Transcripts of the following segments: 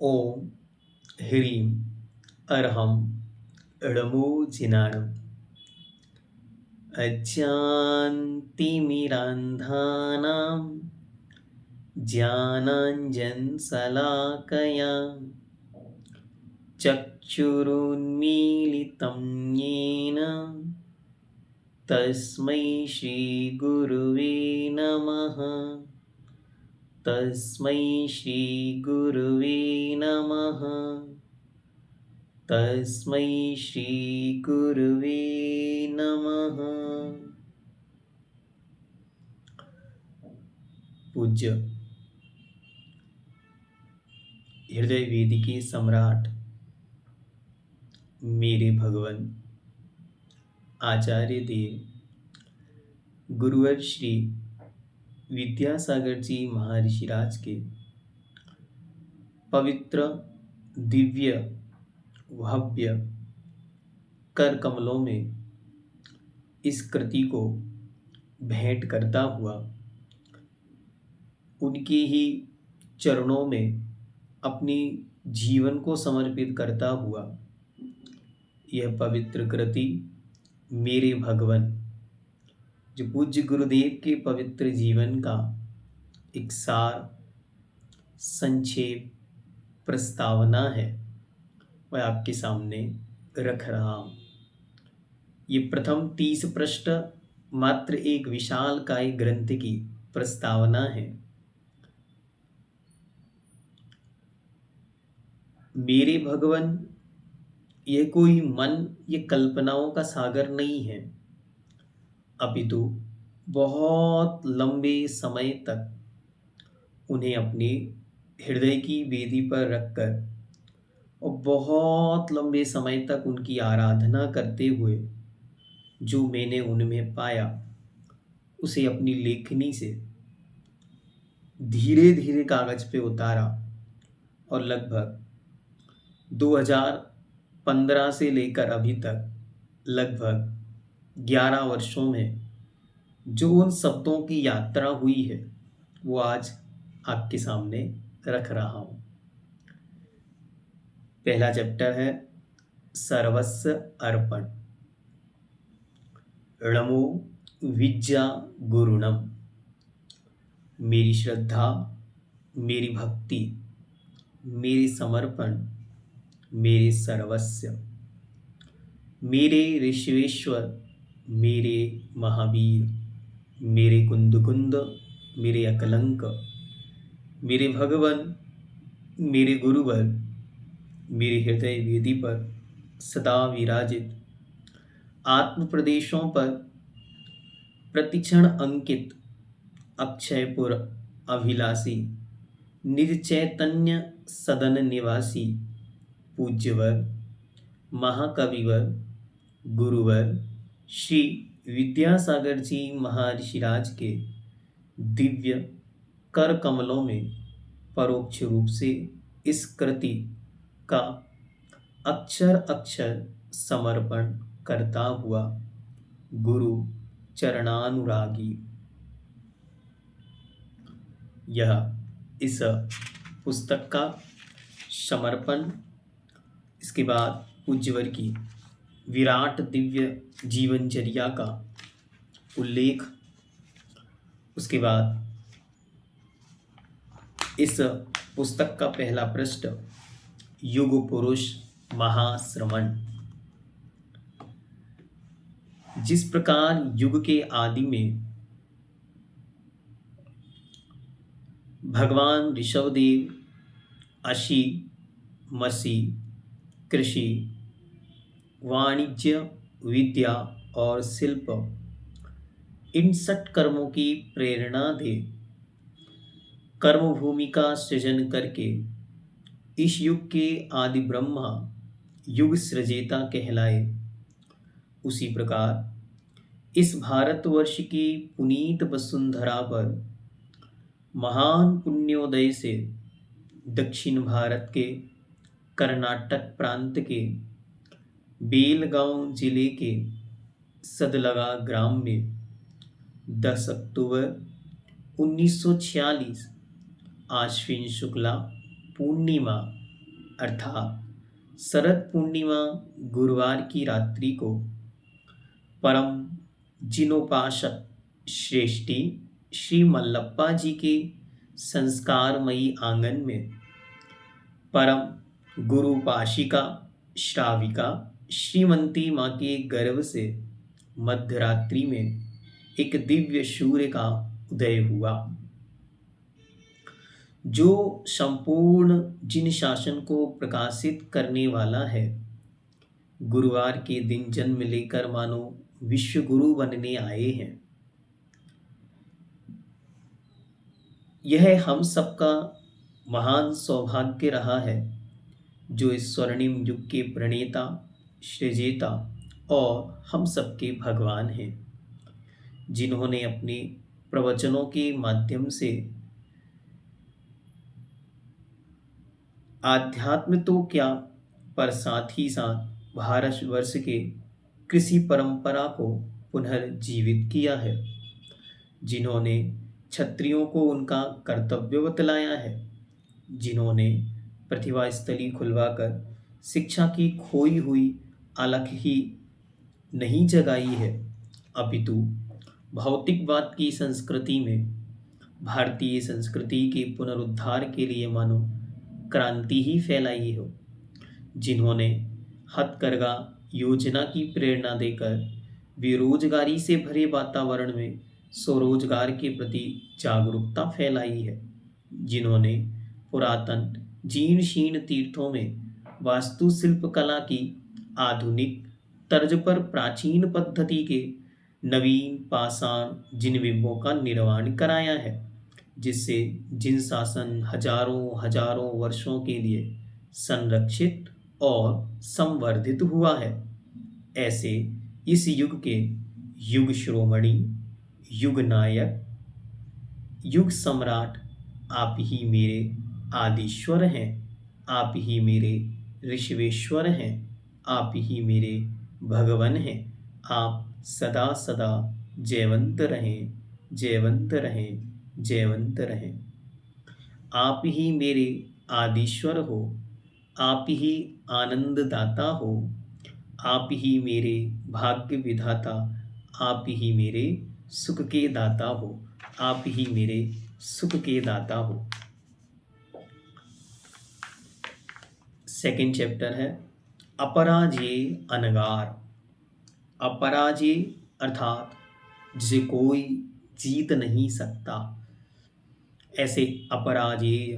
ॐ ह्रीं अर्हं ळमो जिनाणम् अज्ञानतिमिरान्धानां ज्ञानाञ्जनशलाकया चक्षुरुन्मीलितं येन तस्मै श्रीगुरुवे नमः। तस्मै श्रीगुरुवे नमः। तस्मै श्रीगुरुवे नमः। पूज्य हृदय वेदिके सम्राट मेरे भगवान आचार्य देव गुरुवर श्री विद्यासागर जी महर्षि राज के पवित्र दिव्य भव्य कर कमलों में इस कृति को भेंट करता हुआ उनके ही चरणों में अपनी जीवन को समर्पित करता हुआ यह पवित्र कृति मेरे भगवान जो पूज्य गुरुदेव के पवित्र जीवन का एक सार संक्षेप प्रस्तावना है वह आपके सामने रख रहा हूं। ये प्रथम 30 पृष्ठ मात्र एक विशालकाय ग्रंथ की प्रस्तावना है। मेरे भगवान यह कोई मन ये कल्पनाओं का सागर नहीं है, अपितु बहुत लंबे समय तक उन्हें अपने हृदय की वेदी पर रखकर और बहुत लंबे समय तक उनकी आराधना करते हुए जो मैंने उनमें पाया उसे अपनी लेखनी से धीरे धीरे कागज पे उतारा और लगभग 2015 से लेकर अभी तक लगभग 11 वर्षों में जो उन शब्दों की यात्रा हुई है वो आज आपके सामने रख रहा हूं। पहला चैप्टर है सर्वस्व अर्पण। णमो विद्या गुरुणम। मेरी श्रद्धा, मेरी भक्ति, मेरे समर्पण, मेरे सर्वस्व, मेरे ऋषिवेश्वर, मेरे महावीर, मेरे कुंद मेरे अकलंक, मेरे भगवान, मेरे गुरुवर, मेरे हृदय वेदी पर सदा विराजित आत्म प्रदेशों पर प्रतिक्षण अंकित अक्षयपुर अभिलाषी निज चैतन्य सदन निवासी पूज्यवर महाकविवर गुरुवर श्री विद्यासागर जी महर्षि राज के दिव्य कर कमलों में परोक्ष रूप से इस कृति का अक्षर अक्षर समर्पण करता हुआ गुरु चरणानुरागी। यह इस पुस्तक का समर्पण, इसके बाद पूज्यवर की विराट दिव्य जीवनचर्या का उल्लेख, उसके बाद इस पुस्तक का पहला पृष्ठ युग पुरुष महाश्रमण। जिस प्रकार युग के आदि में भगवान ऋषभदेव अशी मसी कृषि वाणिज्य विद्या और शिल्प इन 6 कर्मों की प्रेरणा दे कर्मभूमि का सृजन करके इस युग के आदि ब्रह्मा युग सृजेता कहलाए, उसी प्रकार इस भारतवर्ष की पुनीत वसुंधरा पर महान पुण्योदय से दक्षिण भारत के कर्नाटक प्रांत के बेलगांव जिले के सदलगा ग्राम में 10 अक्टूबर 1946 आश्विन शुक्ला पूर्णिमा अर्थात शरद पूर्णिमा गुरुवार की रात्रि को परम जिनोपासक श्रेष्ठी श्री मल्लप्पा जी के संस्कारमयी आंगन में परम गुरुपाशिका श्राविका श्रीमती माँ के गर्भ से मध्यरात्रि में एक दिव्य सूर्य का उदय हुआ, जो संपूर्ण जिन शासन को प्रकाशित करने वाला है। गुरुवार के दिन जन्म लेकर मानो विश्व गुरु बनने आए हैं। यह हम सबका महान सौभाग्य रहा है, जो इस स्वर्णिम युग के प्रणेता, सृजेता और हम सबके भगवान हैं, जिन्होंने अपने प्रवचनों के माध्यम से आध्यात्म तो क्या, पर साथ ही साथ भारतवर्ष के कृषि परंपरा को पुनर्जीवित किया है, जिन्होंने क्षत्रियों को उनका कर्तव्य बतलाया है, जिन्होंने प्रतिभा स्थली खुलवाकर शिक्षा की खोई हुई अलख ही नहीं जगाई है, अपितु भौतिकवाद की संस्कृति में भारतीय संस्कृति के पुनरुद्धार के लिए मानो क्रांति ही फैलाई हो, जिन्होंने हथकरघा योजना की प्रेरणा देकर बेरोजगारी से भरे वातावरण में स्वरोजगार के प्रति जागरूकता फैलाई है, जिन्होंने पुरातन जीर्ण शीर्ण तीर्थों में वास्तुशिल्प कला की आधुनिक तर्ज पर प्राचीन पद्धति के नवीन पाषाण जिन बिंबों का निर्माण कराया है, जिससे जिन शासन हजारों हजारों वर्षों के लिए संरक्षित और संवर्धित हुआ है। ऐसे इस युग के युग शिरोमणि, युग नायक, युग सम्राट आप ही मेरे आदिश्वर हैं, आप ही मेरे ऋषिवेश्वर हैं, आप ही मेरे भगवान हैं। आप सदा सदा जयवंत रहें, जयवंत रहें, जयवंत रहें। आप ही मेरे आदिश्वर हो, आप ही आनंद दाता हो, आप ही मेरे भाग्य विधाता, आप ही मेरे सुख के दाता हो, आप ही मेरे सुख के दाता हो। सेकंड चैप्टर है अपराजेय अनगार। अपराजेय अर्थात जिसे कोई जीत नहीं सकता, ऐसे अपराजेय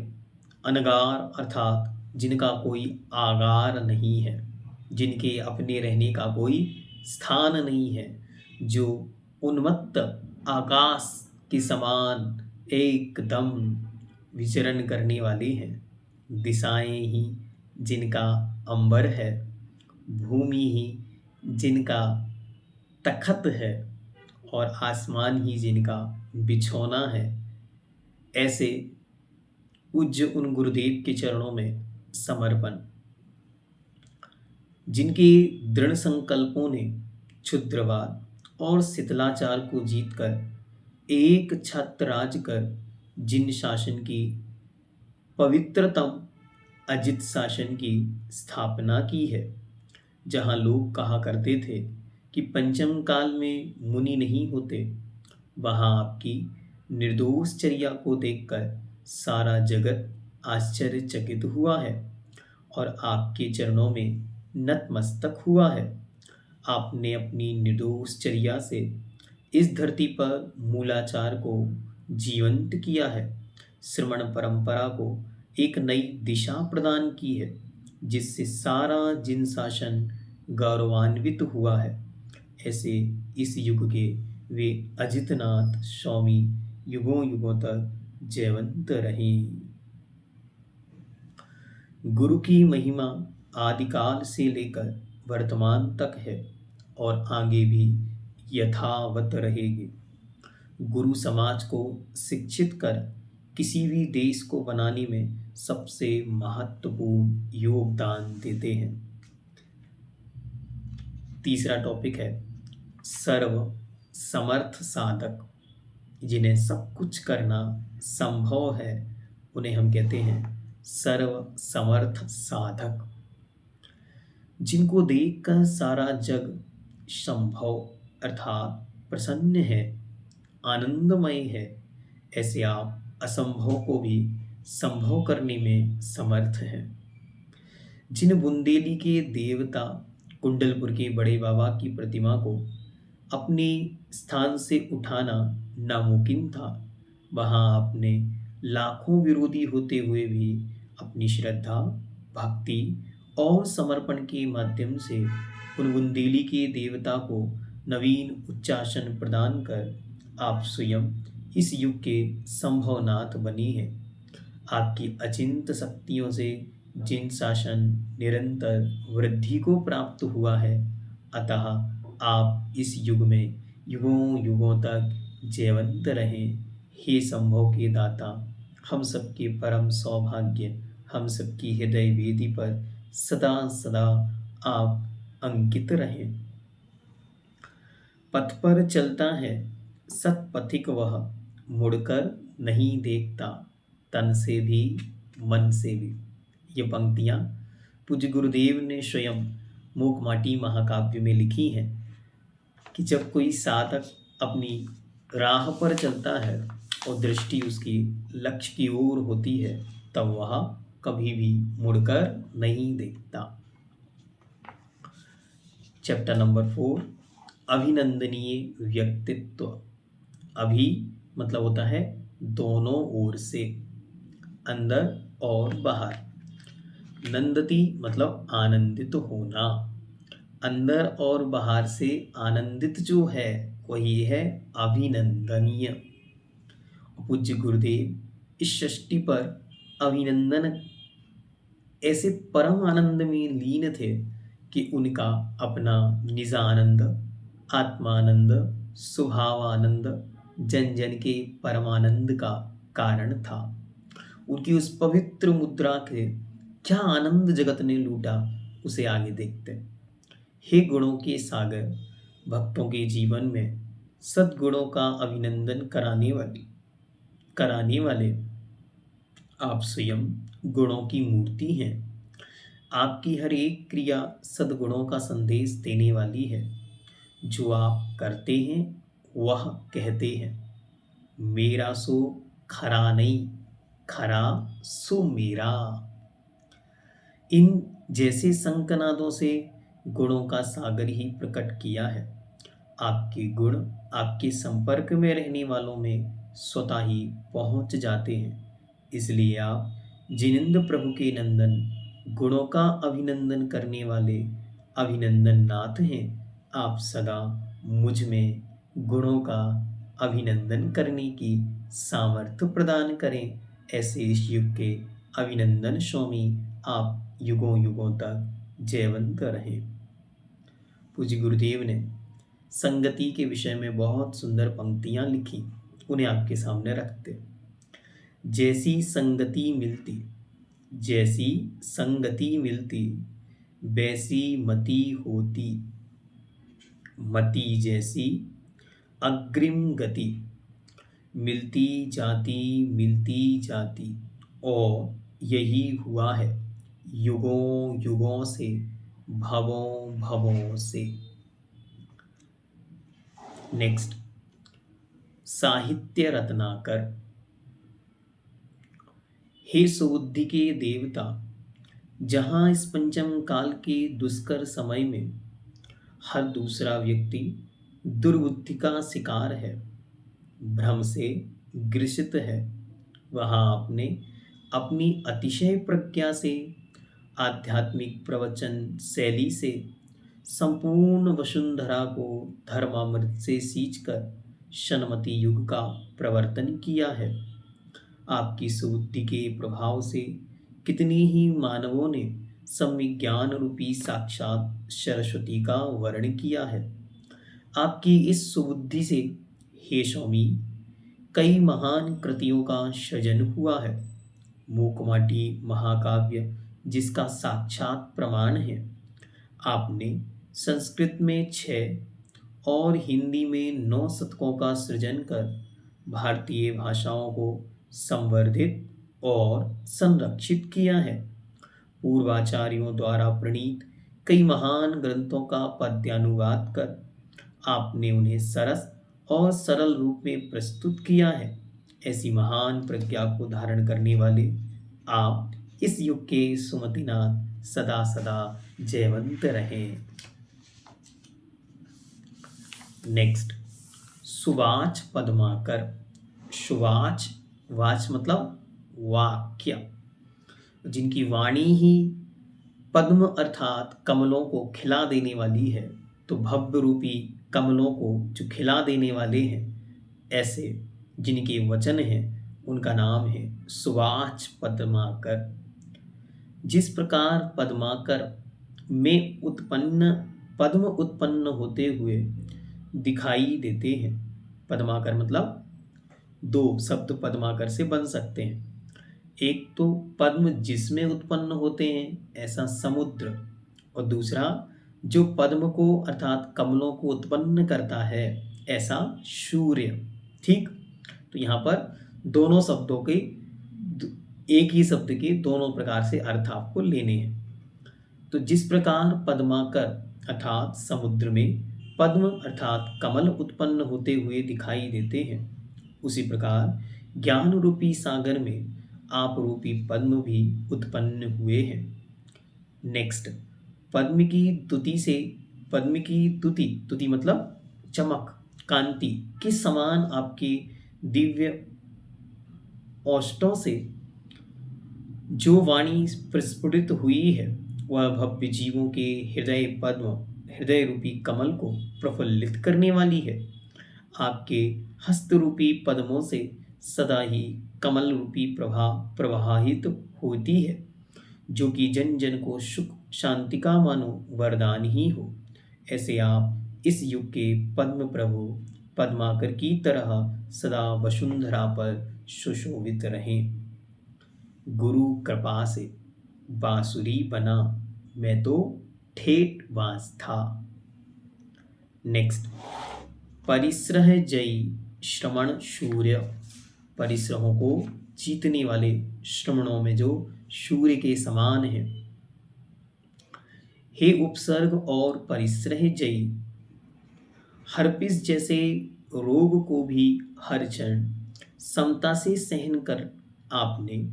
अनगार अर्थात जिनका कोई आगार नहीं है, जिनके अपने रहने का कोई स्थान नहीं है, जो उन्मत्त आकाश के समान एकदम विचरण करने वाले हैं। दिशाएं ही जिनका अंबर है, भूमि ही जिनका तखत है और आसमान ही जिनका बिछौना है, ऐसे पूज्य उन गुरुदेव के चरणों में समर्पण, जिनके दृढ़ संकल्पों ने क्षुद्रवाद और शिथिलाचार को जीतकर एक छत्र राज कर जिन शासन की पवित्रतम अजित शासन की स्थापना की है, जहां लोग कहा करते थे कि पंचम काल में मुनि नहीं होते, वहां आपकी निर्दोष चर्या को देखकर सारा जगत आश्चर्यचकित हुआ है और आपके चरणों में नतमस्तक हुआ है। आपने अपनी निर्दोष चर्या से इस धरती पर मूलाचार को जीवंत किया है, श्रमण परंपरा को एक नई दिशा प्रदान की है, जिससे सारा जिन शासन गौरवान्वित हुआ है। ऐसे इस युग के वे अजितनाथ स्वामी युगों युगों तक जयवंत रहें। गुरु की महिमा आदिकाल से लेकर वर्तमान तक है और आगे भी यथावत रहेगी। गुरु समाज को शिक्षित कर किसी भी देश को बनाने में सबसे महत्वपूर्ण योगदान देते हैं। तीसरा टॉपिक है सर्व समर्थ साधक। जिन्हें सब कुछ करना संभव है, उन्हें हम कहते हैं सर्व समर्थ साधक, जिनको देखकर सारा जग संभव अर्थात प्रसन्न है, आनंदमय है, ऐसे आप असंभव को भी संभव करने में समर्थ हैं। जिन बुंदेली के देवता कुंडलपुर के बड़े बाबा की प्रतिमा को अपने स्थान से उठाना नामुमकिन था, वहां आपने लाखों विरोधी होते हुए भी अपनी श्रद्धा, भक्ति और समर्पण के माध्यम से उन बुंदेली के देवता को नवीन उच्चासन प्रदान कर आप स्वयं इस युग के संभवनाथ बनी हैं। आपकी अचिंत शक्तियों से जिन शासन निरंतर वृद्धि को प्राप्त हुआ है, अतः आप इस युग में युगों युगों तक जयवंत रहें। हे संभव के दाता, हम सबके परम सौभाग्य, हम सबकी हृदय वेदी पर सदा सदा आप अंकित रहें। पथ पर चलता है सतपथिक वह, मुड़कर नहीं देखता, तन से भी मन से भी। ये पंक्तियाँ पूज्य गुरुदेव ने स्वयं मूकमाटी महाकाव्य में लिखी हैं कि जब कोई साधक अपनी राह पर चलता है और दृष्टि उसकी लक्ष्य की ओर होती है, तब वह कभी भी मुड़कर नहीं देखता। चैप्टर नंबर 4, अभिनंदनीय व्यक्तित्व। अभि मतलब होता है दोनों ओर से, अंदर और बाहर। नंदती मतलब आनंदित होना, अंदर और बाहर से आनंदित जो है वही है अभिनंदनीय। पूज्य गुरुदेव इस सृष्टि पर अभिनंदन ऐसे परम आनंद में लीन थे कि उनका अपना निजानंद, आत्मानंद, स्वभावानंद जन जन के परमानंद का कारण था। उनकी उस पवित्र मुद्रा के क्या आनंद जगत ने लूटा, उसे आगे देखते। हे गुणों के सागर, भक्तों के जीवन में सद्गुणों का अभिनंदन कराने वाले आप स्वयं गुणों की मूर्ति हैं। आपकी हर एक क्रिया सद्गुणों का संदेश देने वाली है। जो आप करते हैं वह कहते हैं, मेरा सो खरा नहीं, खरा सो मेरा। इन जैसे संकनादों से गुणों का सागर ही प्रकट किया है। आपके गुण आपके संपर्क में रहने वालों में स्वतः ही पहुंच जाते हैं। इसलिए आप जिनेंद्र प्रभु के नंदन, गुणों का अभिनंदन करने वाले अभिनंदन नाथ हैं। आप सदा मुझ में गुणों का अभिनंदन करने की सामर्थ्य प्रदान करें। ऐसे इस युग के अभिनंदन स्वामी आप युगों युगों तक जयवंत रहें। पूज्य गुरुदेव ने संगति के विषय में बहुत सुंदर पंक्तियां लिखी, उन्हें आपके सामने रखते। जैसी संगति मिलती, जैसी संगति मिलती, वैसी मति होती, मति जैसी अग्रिम गति, मिलती जाती, और यही हुआ है युगों युगों से, भवों भवों से। नेक्स्ट, साहित्य रत्नाकर। हे सुबुद्धि के देवता, जहां इस पंचम काल के दुष्कर समय में हर दूसरा व्यक्ति दुर्बुद्धि का शिकार है, भ्रम से ग्रसित है, वहां आपने अपनी अतिशय प्रज्ञा से, आध्यात्मिक प्रवचन शैली से संपूर्ण वसुंधरा को धर्मामृत से सींचकर सन्मति युग का प्रवर्तन किया है। आपकी सुबुद्धि के प्रभाव से कितने ही मानवों ने सम्यक ज्ञान रूपी साक्षात सरस्वती का वर्ण किया है। आपकी इस सुबुद्धि से हे स्वामी कई महान कृतियों का सृजन हुआ है। मूकमाटी महाकाव्य जिसका साक्षात प्रमाण है। आपने संस्कृत में 6 और हिंदी में 9 शतकों का सृजन कर भारतीय भाषाओं को संवर्धित और संरक्षित किया है। पूर्वाचार्यों द्वारा प्रणीत कई महान ग्रंथों का पद्यानुवाद कर आपने उन्हें सरस और सरल रूप में प्रस्तुत किया है। ऐसी महान प्रज्ञा को धारण करने वाले आप इस युग के सुमतिनाथ सदा सदा जयवंत रहें। नेक्स्ट, सुवाच पद्माकर। सुवाच, वाच मतलब वाक्य, जिनकी वाणी ही पद्म अर्थात कमलों को खिला देने वाली है। तो भव्य रूपी कमलों को जो खिला देने वाले हैं, ऐसे जिनके वचन हैं, उनका नाम है सुवाच पद्माकर। जिस प्रकार पद्माकर में उत्पन्न पद्म उत्पन्न होते हुए दिखाई देते हैं। पद्माकर मतलब दो शब्द पद्माकर से बन सकते हैं। एक तो पद्म जिसमें उत्पन्न होते हैं ऐसा समुद्र, और दूसरा जो पद्म को अर्थात कमलों को उत्पन्न करता है ऐसा सूर्य। ठीक, तो यहाँ पर दोनों शब्दों के एक ही शब्द के दोनों प्रकार से अर्थ आपको लेने हैं। तो जिस प्रकार पद्माकर अर्थात समुद्र में पद्म अर्थात कमल उत्पन्न होते हुए दिखाई देते हैं, उसी प्रकार ज्ञान रूपी सागर में आप रूपी पद्म भी उत्पन्न हुए हैं। नेक्स्ट, पद्म की तुति से पद्म की तुति मतलब चमक, कांति के समान आपकी दिव्य औष्ठों से जो वाणी प्रस्फुटित हुई है, वह भव्य जीवों के हृदय रूपी कमल को प्रफुल्लित करने वाली है। आपके हस्त रूपी पद्मों से सदा ही कमल रूपी प्रभा प्रवाहित होती है, जो कि जन जन को सुख शांति का मानो वरदान ही हो। ऐसे आप इस युग के पद्म प्रभु पद्माकर की तरह सदा वसुंधरा पर सुशोभित रहें। गुरु कृपा से बांसुरी बना, मैं तो ठेठ बांस था। नेक्स्ट, परिश्रह जयी श्रमण सूर्य। परिश्रमों को जीतने वाले श्रमणों में जो सूर्य के समान है। हे उपसर्ग और परिश्रह जयी, हर्पिस जैसे रोग को भी हर क्षण समता से सहन कर आपने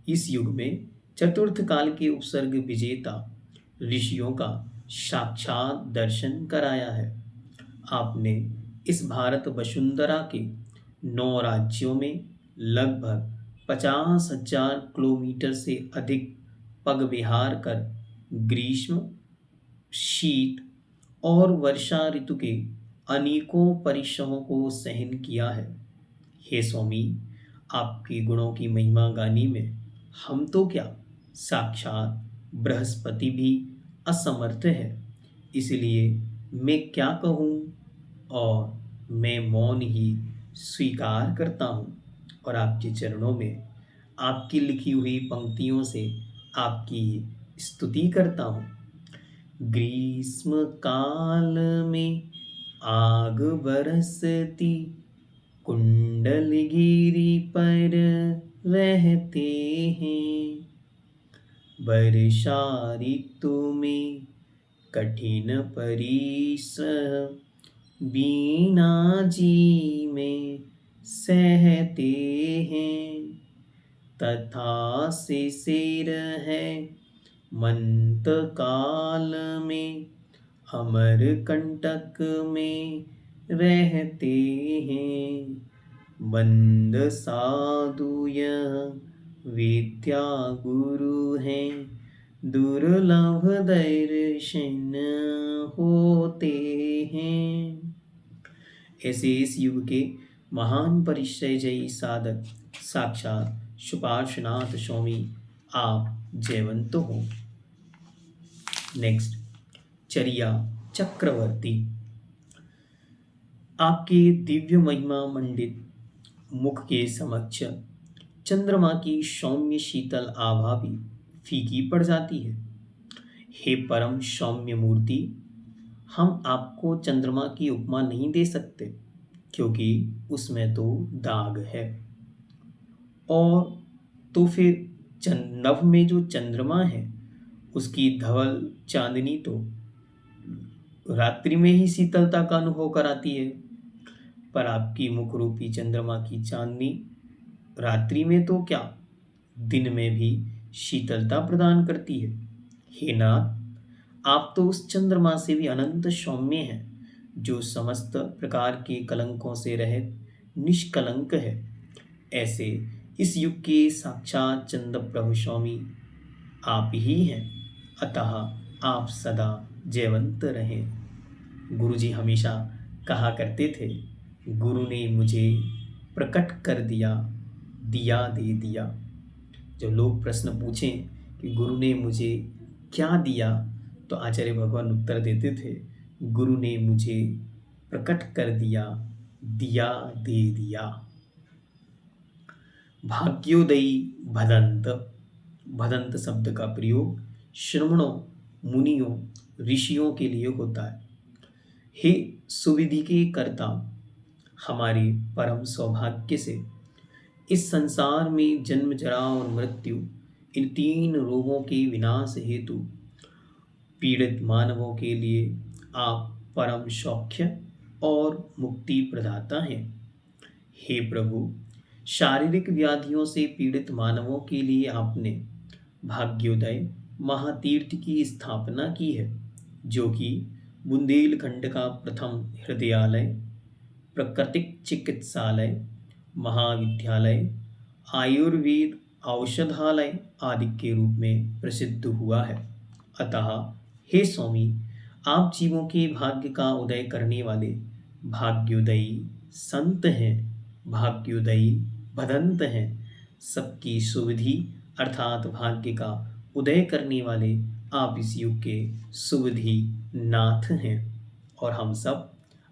इस युग में चतुर्थ काल के उपसर्ग विजेता ऋषियों का साक्षात दर्शन कराया है। आपने इस भारत वसुंधरा के 9 राज्यों में लगभग 50,000 किलोमीटर से अधिक पग विहार कर ग्रीष्म, शीत और वर्षा ऋतु के अनेकों परिश्रमों को सहन किया है। हे स्वामी, आपके गुणों की महिमा गाने में हम तो क्या, साक्षात बृहस्पति भी असमर्थ है। इसलिए मैं क्या कहूँ, और मैं मौन ही स्वीकार करता हूँ और आपके चरणों में आपकी लिखी हुई पंक्तियों से आपकी स्तुति करता हूँ। ग्रीष्म काल में आग बरसती, कुंडलगिरी पर रहते हैं। वर्षा ऋतु में कठिन परिश्रम बीना जी में सहते हैं। तथा से सिर है मंत काल में अमर कंटक में रहते हैं। बंद साधु यह विद्या गुरु हैं, दुर्लभ दर्शन होते हैं। ऐसे इस युग के महान परिचय जयी साधक साक्षात सुपार्श्वनाथ स्वामी आप जयवंत हो। नेक्स्ट, चर्या चक्रवर्ती। आपके दिव्य महिमा मंडित मुख के समक्ष चंद्रमा की सौम्य शीतल आभा भी फीकी पड़ जाती है। हे परम सौम्य मूर्ति, हम आपको चंद्रमा की उपमा नहीं दे सकते, क्योंकि उसमें तो दाग है, और तो फिर नभ में जो चंद्रमा है उसकी धवल चांदनी तो रात्रि में ही शीतलता का अनुभव कराती है, पर आपकी मुख रूपी चंद्रमा की चांदनी रात्रि में तो क्या, दिन में भी शीतलता प्रदान करती है। हे नाथ, आप तो उस चंद्रमा से भी अनंत सौम्य हैं, जो समस्त प्रकार के कलंकों से रहित निष्कलंक है। ऐसे इस युग के साक्षात चंद्र प्रभु स्वामी आप ही हैं, अतः आप सदा जयवंत रहें। गुरुजी हमेशा कहा करते थे, गुरु ने मुझे प्रकट कर दिया, दिया दे दिया। जब लोग प्रश्न पूछें कि गुरु ने मुझे क्या दिया, तो आचार्य भगवान उत्तर देते थे, गुरु ने मुझे प्रकट कर दिया, दिया दे दिया। भाग्योदयी भदंत, भदंत शब्द का प्रयोग श्रमणों, मुनियों, ऋषियों के लिए होता है। हे सुविधि के कर्ता, हमारे परम सौभाग्य से इस संसार में जन्म, जरा और मृत्यु, इन तीन रोगों के विनाश हेतु पीड़ित मानवों के लिए आप परम सौख्य और मुक्ति प्रदाता हैं। हे प्रभु, शारीरिक व्याधियों से पीड़ित मानवों के लिए आपने भाग्योदय महातीर्थ की स्थापना की है, जो कि बुंदेलखंड का प्रथम हृदयालय, प्राकृतिक चिकित्सालय, महाविद्यालय, आयुर्वेद औषधालय आदि के रूप में प्रसिद्ध हुआ है। अतः हे स्वामी, आप जीवों के भाग्य का उदय करने वाले भाग्योदयी संत हैं, भाग्योदयी भदंत हैं। सबकी सुविधि अर्थात भाग्य का उदय करने वाले आप इस युग के सुविधि नाथ हैं। और हम सब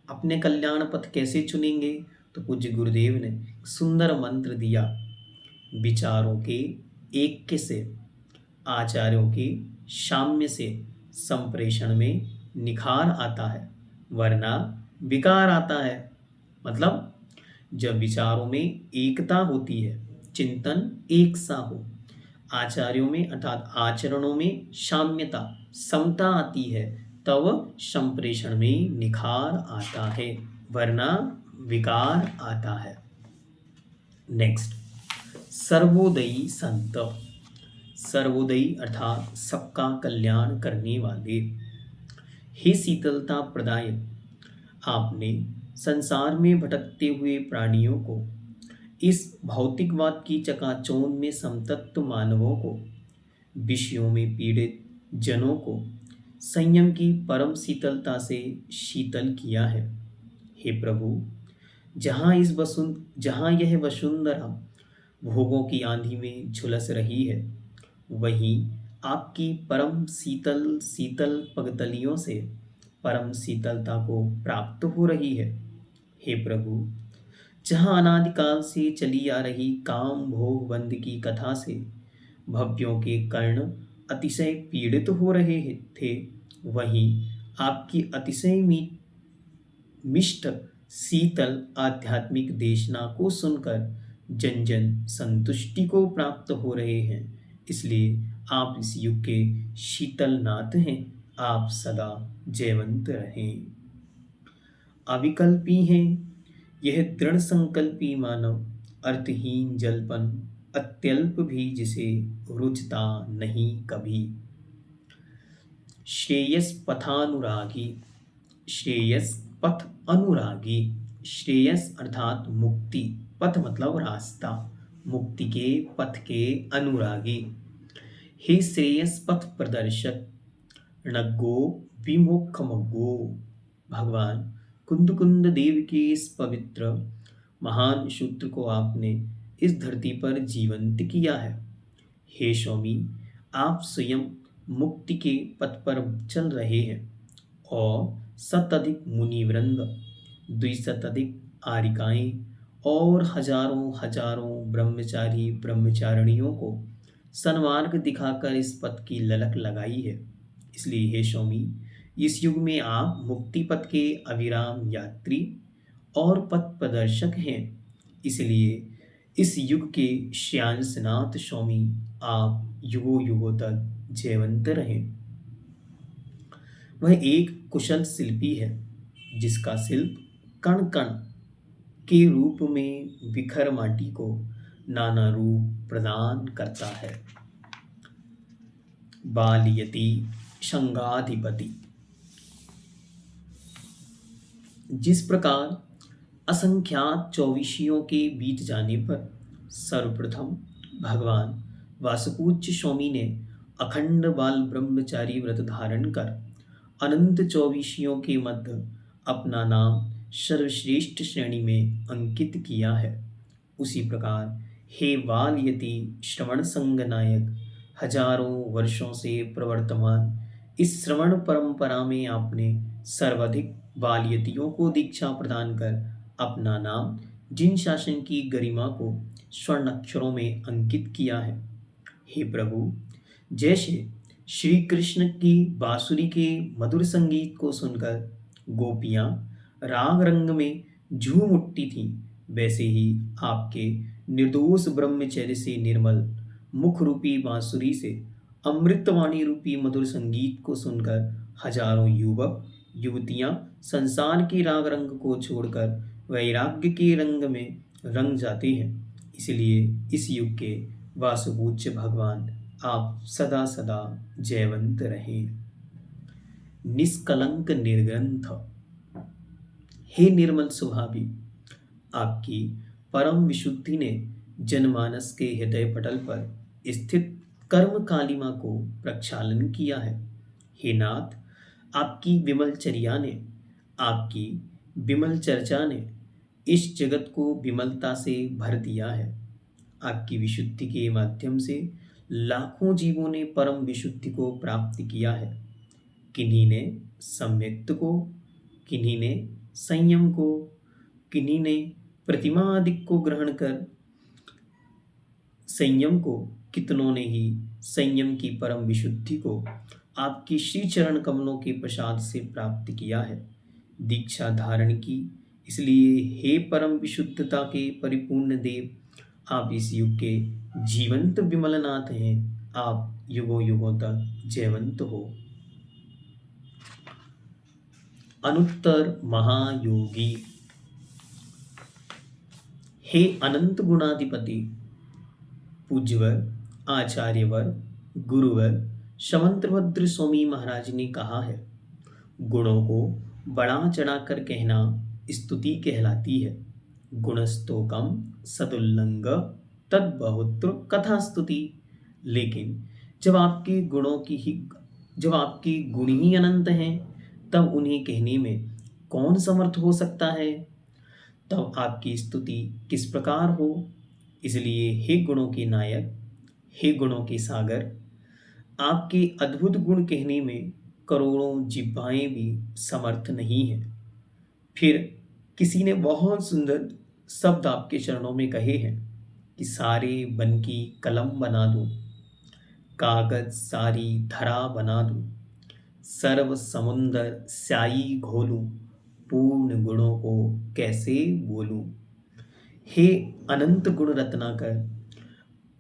अपने कल्याण पथ कैसे चुनेंगे, तो पूज्य गुरुदेव ने सुंदर मंत्र दिया, विचारों के ऐक्य से, आचार्यों के साम्य से संप्रेषण में निखार आता है, वरना विकार आता है। मतलब जब विचारों में एकता होती है, चिंतन एक सा हो, आचार्यों में अर्थात आचरणों में साम्यता, समता आती है, तब संप्रेषण में निखार आता है, वरना विकार आता है। नेक्स्ट, सर्वोदयी संत, सर्वोदयी अर्थात सबका कल्याण करने वाले। हे शीतलता प्रदायक, आपने संसार में भटकते हुए प्राणियों को, इस भौतिकवाद की चकाचौंध में समतत्व मानवों को, विषयों में पीड़ित जनों को संयम की परम शीतलता से शीतल किया है। हे प्रभु, जहाँ यह वसुंधरा भोगों की आंधी में झुलस रही है, वहीं आपकी परम शीतल शीतल पगतलियों से परम शीतलता को प्राप्त हो रही है। हे प्रभु, जहाँ अनादिकाल से चली आ रही काम भोग बंद की कथा से भव्यों के कर्ण अतिशय पीड़ित हो रहे थे, वहीं आपकी अतिशय मिष्ट शीतल आध्यात्मिक देशना को सुनकर जन जन संतुष्टि को प्राप्त हो रहे हैं। इसलिए आप इस युग के शीतल नाथ हैं, आप सदा जयवंत रहें। अविकल्पी हैं यह दृढ़ संकल्पी मानव, अर्थहीन जलपन अत्यल्प भी जिसे रुचता नहीं कभी। श्रेयस पथानुरागी, श्रेयस पथ अनुरागी, श्रेयस अर्थात मुक्ति, पथ मतलब रास्ता, मुक्ति के पथ के अनुरागी। हे श्रेयस पथ प्रदर्शक, णग्गो विमोक्षमग्गो, भगवान कुंद कुंद देव के इस पवित्र महान सूत्र को आपने इस धरती पर जीवंत किया है। हे स्वामी, आप स्वयं मुक्ति के पथ पर चल रहे हैं और शताधिक मुनिवृंद, द्विशताधिक आरिकाएं और हजारों हजारों ब्रह्मचारी ब्रह्मचारिणियों को सन्मार्ग दिखाकर इस पथ की ललक लगाई है। इसलिए हे स्वामी, इस युग में आप मुक्ति पथ के अविराम यात्री और पथ प्रदर्शक हैं। इसलिए इस युग के श्यांसनाथ स्वामी, आप युगों युगों तक जयवंत रहें। वह एक कुशल शिल्पी है, जिसका शिल्प कण कण के रूप में बिखर माटी को नाना रूप प्रदान करता है। बालयति संगाधिपति। जिस प्रकार असंख्यात चौविशियों के बीत जाने पर सर्वप्रथम भगवान वासुपूज्य स्वामी ने अखंड बाल ब्रह्मचारी व्रत धारण कर अनंत चौविशियों के मध्य अपना नाम सर्वश्रेष्ठ श्रेणी में अंकित किया है, उसी प्रकार हे बालयति श्रवण संग नायक, हजारों वर्षों से प्रवर्तमान इस श्रवण परंपरा में आपने सर्वाधिक बालयतियों को दीक्षा प्रदान कर अपना नाम जिन शासन की गरिमा को स्वर्ण अक्षरों में अंकित किया है। हे प्रभु, जैसे श्री कृष्ण की बांसुरी के मधुर संगीत को सुनकर गोपियां राग रंग में झूम उठती थीं, वैसे ही आपके निर्दोष ब्रह्मचर्य से निर्मल मुख रूपी बांसुरी से अमृतवाणी रूपी मधुर संगीत को सुनकर हजारों युवक युवतियां संसार के राग रंग को छोड़कर वैराग्य के रंग में रंग जाते हैं। इसलिए इस युग के वासुपूज्य भगवान, आप सदा सदा जयवंत रहें। निष्कलंक निर्ग्रंथ। हे निर्मल स्वभावी, आपकी परम विशुद्धि ने जनमानस के हृदय पटल पर स्थित कर्म कालिमा को प्रक्षालन किया है। हे नाथ, आपकी विमल चर्या ने, आपकी विमल चर्चा ने इस जगत को विमलता से भर दिया है। आपकी विशुद्धि के माध्यम से लाखों जीवों ने परम विशुद्धि को प्राप्त किया है। किन्हीं ने सम्यक्त को, किन्हीं ने संयम को, किन्हीं ने प्रतिमा आदि को ग्रहण कर संयम को, कितनों ने ही संयम की परम विशुद्धि को आपकी श्री चरण कमलों के प्रसाद से प्राप्त किया है, दीक्षा धारण की। इसलिए हे परम विशुद्धता के परिपूर्ण देव, आप इस युग के जीवंत विमलनाथ हैं। आप युगों युगों तक जयवंत हो। अनुत्तर महायोगी। हे अनंत गुणाधिपति, पूज्यवर, आचार्यवर, गुरुवर शमंत्रभद्र स्वामी महाराज ने कहा है, गुणों को बढ़ा चढ़ाकर कहना स्तुति कहलाती है। गुणस्तोकम सदुल्लंघ तद बहुत्र कथा स्तुति। लेकिन जब आपके गुण ही अनंत हैं, तब उन्हें कहने में कौन समर्थ हो सकता है? तब आपकी स्तुति किस प्रकार हो? इसलिए हे गुणों के नायक, हे गुणों के सागर, आपके अद्भुत गुण कहने में करोड़ों जिह्वाएं भी समर्थ नहीं है। फिर किसी ने बहुत सुंदर शब्द आपके चरणों में कहे हैं कि सारे बन की कलम बना दूं, कागज सारी धरा बना दूं, सर्व समुंदर स्याही घोलूं, पूर्ण गुणों को कैसे बोलूं। हे अनंत गुण रत्नाकर,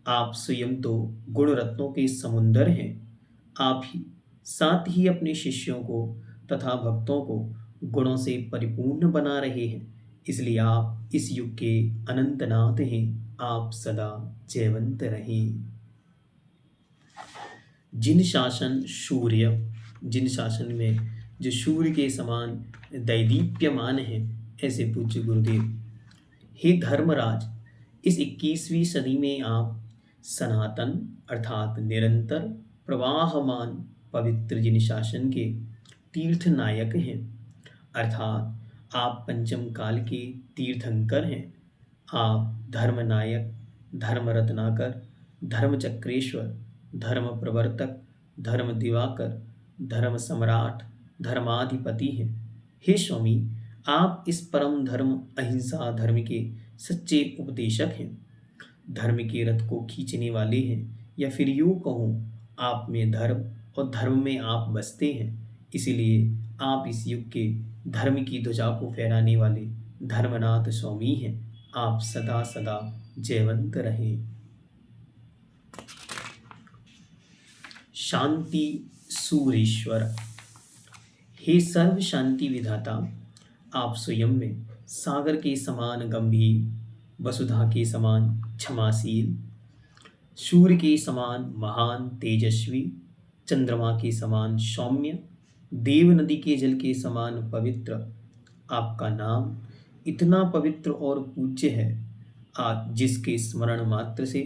आप स्वयं तो गुण रत्नों के समुंदर हैं। आप ही साथ ही अपने शिष्यों को तथा भक्तों को गुणों से परिपूर्ण बना रहे हैं। इसलिए आप इस युग के अनंतनाथ हैं। आप सदा जयवंत रहें। जिन शासन में जो सूर्य के समान दैदीप्यमान है, ऐसे पूज्य गुरुदेव। हे धर्मराज, इस 21वीं सदी में आप सनातन अर्थात निरंतर प्रवाहमान पवित्र जिन शासन के तीर्थ नायक हैं, अर्थात आप पंचम काल के तीर्थंकर हैं। आप धर्मनायक, धर्म रत्नाकर, धर्म चक्रेश्वर, धर्म प्रवर्तक, धर्म दिवाकर, धर्म सम्राट, धर्माधिपति हैं। हे स्वामी, आप इस परम धर्म अहिंसा धर्म के सच्चे उपदेशक हैं, धर्म के रथ को खींचने वाले हैं, या फिर यूं कहूँ, आप में धर्म और धर्म में आप बसते हैं। इसीलिए आप इस युग के धर्म की ध्वजा को फहराने वाले धर्मनाथ स्वामी हैं। आप सदा सदा जयवंत रहे। शांति सूरेश्वर। हे सर्व शांति विधाता, आप स्वयं में सागर के समान गंभीर, वसुधा के समान क्षमाशील, सूर्य के समान महान तेजस्वी, चंद्रमा के समान सौम्य, देव नदी के जल के समान पवित्र, आपका नाम इतना पवित्र और पूज्य है, आज जिसके स्मरण मात्र से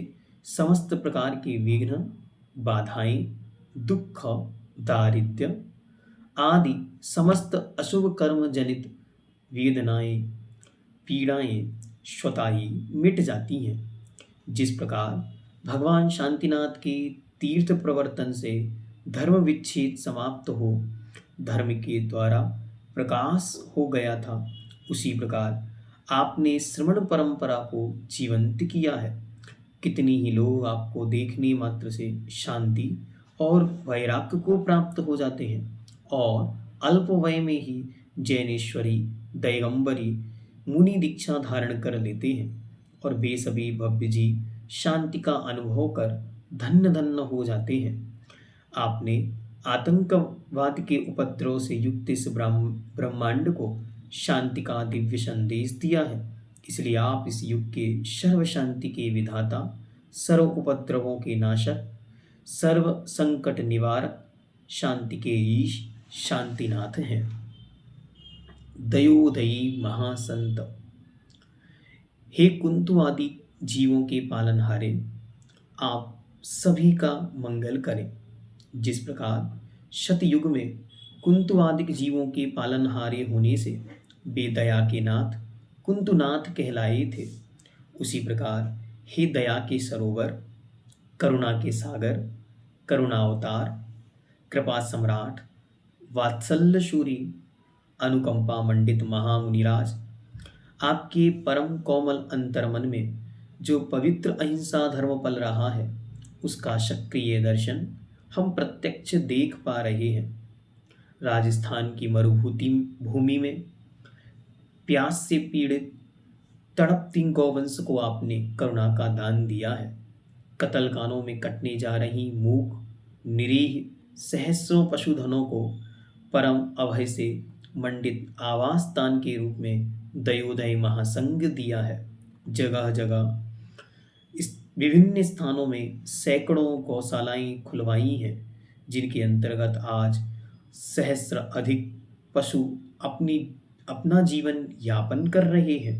समस्त प्रकार के विघ्न, बाधाएं, दुख, दारिद्र्य आदि समस्त अशुभ कर्म जनित वेदनाएं, पीड़ाएं स्वतः ही मिट जाती हैं। जिस प्रकार भगवान शांतिनाथ के तीर्थ प्रवर्तन से धर्म विच्छेद समाप्त हो धर्म के द्वारा प्रकाश हो गया था, उसी प्रकार आपने श्रवण परंपरा को जीवंत किया है। कितने ही लोग आपको देखने मात्र से शांति और वैराग्य को प्राप्त हो जाते हैं और अल्प वय में ही जैनेश्वरी, दैगंबरी, मुनि दीक्षा धारण कर लेते हैं और बेसभी भव्य जी शांति का अनुभव कर धन्य धन्य हो जाते हैं। आपने आतंकवाद के उपद्रव से युक्त इस ब्रह्मांड को शांति का दिव्य संदेश दिया है, इसलिए आप इस युग के सर्व शांति के विधाता, सर्व उपद्रवों के नाशक, सर्व संकट निवारक, शांति के ईश शांतिनाथ हैं। दयोदयी महासंत। हे कुंतु आदि जीवों के पालनहारे, आप सभी का मंगल करें। जिस प्रकार शतयुग में कुंतु आदि जीवों के पालनहारे होने से वे दया के नाथ कुंतुनाथ कहलाए थे, उसी प्रकार हे दया के सरोवर, करुणा के सागर, करुणावतार, कृपा सम्राट, वात्सल्य शूरी, अनुकंपा मंडित महामुनिराज, आपके परम कोमल अंतर्मन में जो पवित्र अहिंसा धर्म पल रहा है, उसका सक्रिय दर्शन हम प्रत्यक्ष देख पा रहे हैं। राजस्थान की मरुभूमि भूमि में प्यास से पीड़ित तड़पती गौवंश को आपने करुणा का दान दिया है। कत्लखानों में कटने जा रही मूक निरीह सहस्रों पशुधनों को परम अभय से मंडित आवास दान के रूप में दयोदय महासंग दिया है। जगह जगह इस विभिन्न स्थानों में सैकड़ों गौशालाएं खुलवाई हैं, जिनके अंतर्गत आज सहस्र अधिक पशु अपना जीवन यापन कर रहे हैं,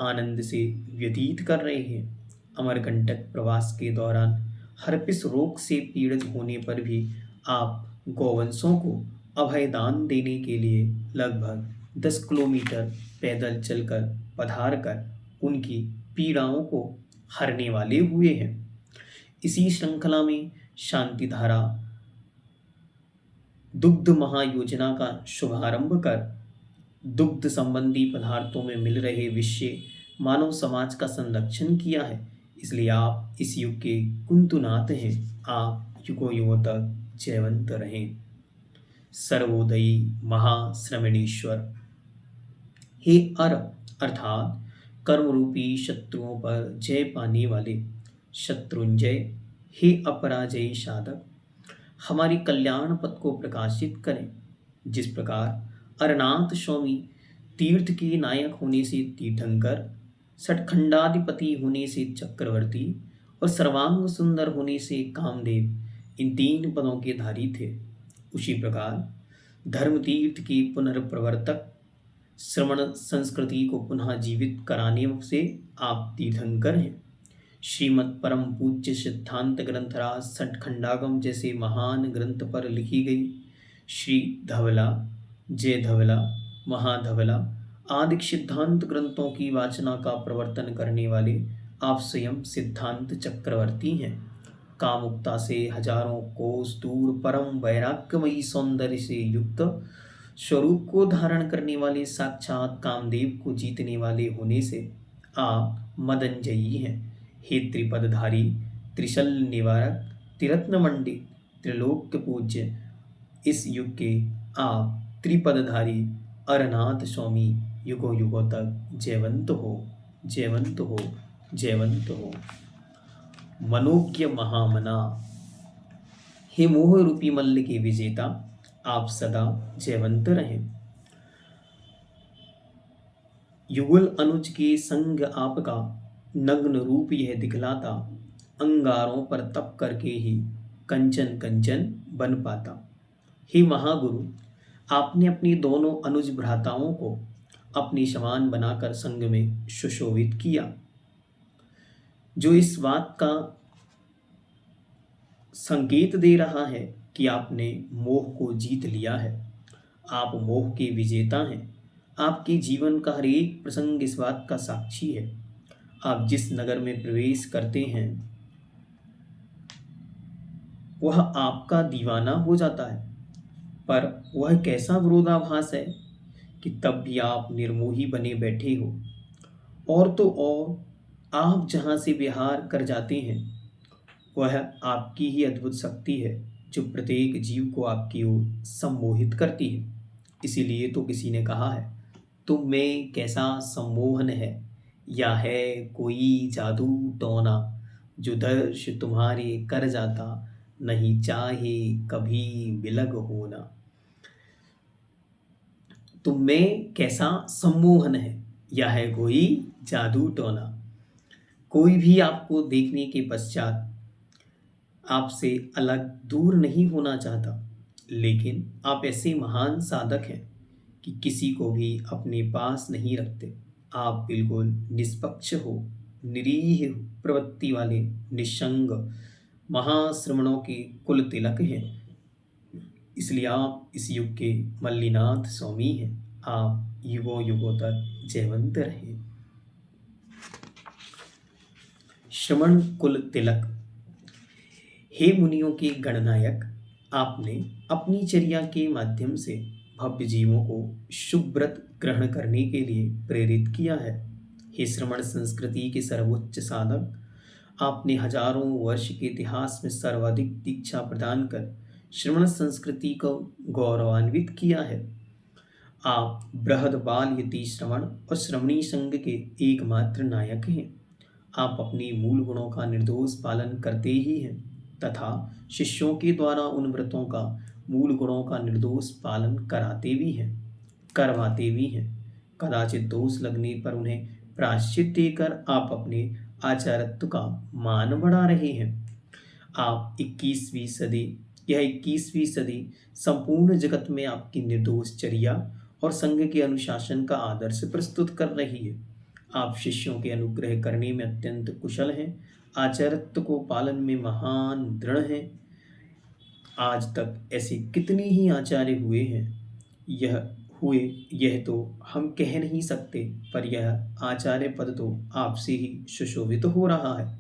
आनंद से व्यतीत कर रहे हैं। अमरकंटक प्रवास के दौरान हर्पिस रोग से पीड़ित होने पर भी आप गौवंशों को अभय दान देने के लिए लगभग 10 किलोमीटर पैदल चलकर पधार कर उनकी पीड़ाओं को हरने वाले हुए हैं। इसी श्रृंखला में शांति धारा दुग्ध महायोजना का शुभारंभ कर दुग्ध संबंधी पदार्थों में मिल रहे विषय मानव समाज का संरक्षण किया है। इसलिए आप इस युग के कुंतुनाथ हैं। आप युगों युगों तक जयवंत रहें। सर्वोदयी महाश्रमणेश्वर। हे अर अर्थात कर्म रूपी शत्रुओं पर जय पाने वाले शत्रुंजय, हे अपराजयी साधक, हमारी कल्याण पथ को प्रकाशित करें। जिस प्रकार अरनाथ स्वामी तीर्थ के नायक होने से तीर्थंकर, सठखंडाधिपति होने से चक्रवर्ती और सर्वांग सुंदर होने से कामदेव इन 3 पदों के धारी थे, उसी प्रकार धर्म तीर्थ के पुनर्प्रवर्तक, श्रवण संस्कृति को पुनः जीवित कराने से आप तीर्थंकर हैं। श्रीमद् परम पूज्य सिद्धांत ग्रंथराज सठखंडागम जैसे महान ग्रंथ पर लिखी गई श्री धवला, जय धवला, महाधवला आदि सिद्धांत ग्रंथों की वाचना का प्रवर्तन करने वाले आप स्वयं सिद्धांत चक्रवर्ती हैं। कामुकता से हजारों कोस दूर परम वैराग्यमयी सौंदर्य से युक्त स्वरूप को धारण करने वाले साक्षात कामदेव को जीतने वाले होने से आप मदनजयी हैं। हे त्रिपदधारी, त्रिशल निवारक, त्रिरत्न मंडित, त्रिलोक्य पूज्य, इस युग के आप त्रिपदधारी अरनाथ स्वामी युगों युगों तक जयवंत हो, जयवंत हो, जयवंत हो। मनोज्ञ महामना, हे मोह रूपी मल्ल के विजेता, आप सदा जयवंत रहें। युगल अनुज के संग आपका, नग्न रूप यह दिखलाता, अंगारों पर तप करके ही कंचन कंचन बन पाता। हे महागुरु, आपने अपने दोनों अनुज भ्राताओं को अपनी समान बनाकर संग में सुशोभित किया, जो इस बात का संकेत दे रहा है कि आपने मोह को जीत लिया है। आप मोह के विजेता हैं। आपके जीवन का हर एक प्रसंग इस बात का साक्षी है। आप जिस नगर में प्रवेश करते हैं वह आपका दीवाना हो जाता है, पर वह कैसा विरोधाभास है कि तब भी आप निर्मोही बने बैठे हो। और तो और आप जहाँ से विहार कर जाते हैं वह आपकी ही अद्भुत शक्ति है, जो प्रत्येक जीव को आपकी ओर सम्मोहित करती है। इसीलिए तो किसी ने कहा है, तुम में कैसा सम्मोहन है, या है कोई जादू टोना, जो दर्श तुम्हारे कर जाता, नहीं चाहे कभी बिलग होना। तुम में कैसा सम्मोहन है, या है कोई जादू टोना। कोई भी आपको देखने के पश्चात आपसे अलग दूर नहीं होना चाहता, लेकिन आप ऐसे महान साधक हैं कि किसी को भी अपने पास नहीं रखते। आप बिल्कुल निष्पक्ष हो, निरीह प्रवृत्ति वाले, निसंग महाश्रमणों के कुल तिलक हैं। इसलिए आप इस युग के मल्लीनाथ स्वामी हैं। आप युगों युगों तक जयवंत रहे। श्रमण कुल तिलक। हे मुनियों के गणनायक, आपने अपनी चर्या के माध्यम से भव्य जीवों को शुभ व्रत ग्रहण करने के लिए प्रेरित किया है। हे श्रमण संस्कृति के सर्वोच्च साधक, आपने हजारों वर्ष के इतिहास में सर्वाधिक दीक्षा प्रदान कर श्रमण संस्कृति को गौरवान्वित किया है। आप बृहद बाल यति श्रवण और श्रवणी संघ के एकमात्र नायक हैं। आप अपनी मूल गुणों का निर्दोष पालन करते ही हैं, तथा शिष्यों के द्वारा उन व्रतों का मूल गुणों का निर्दोष पालन करवाते भी हैं। कदाचित दोष लगने पर उन्हें प्रायश्चित देकर आप अपने आचारत्व का मान बढ़ा रहे हैं। आप 21वीं सदी यह 21वीं सदी संपूर्ण जगत में आपकी निर्दोष चर्या और संघ के अनुशासन का आदर्श प्रस्तुत कर रही है। आप शिष्यों के अनुग्रह करने में अत्यंत कुशल हैं, आचार्यत्व को पालन में महान दृढ़ हैं। आज तक ऐसे कितने ही आचार्य यह तो हम कह नहीं सकते, पर यह आचार्य पद तो आपसे ही सुशोभित हो रहा है,